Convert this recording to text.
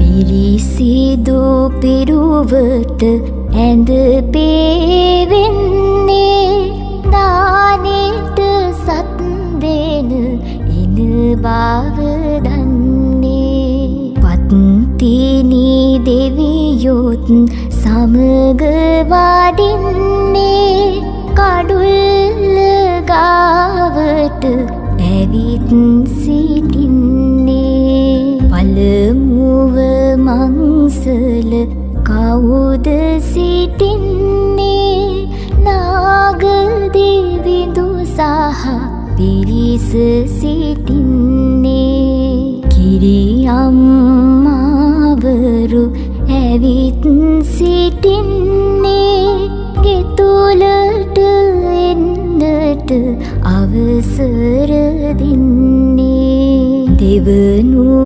පිරිසිදු පිරුවට ඇඳ පේවෙන්නේ දානෙට සත් දෙන එන බව දන්නේ පත්තිනි දෙවියොත් සමග වඩින්නේ කඩුල්ල ගාවට ඇවිත් සිටින්නේ පළමුව මංසල කවුද සිටින්නේ නාගදෙවිඳු සහ පිරිස සිටින්නේ කිරියම්මාවරු ඇවිත් සිටින්නේ ගෙතුලට එන්නට අවසර දෙන්නේ දෙව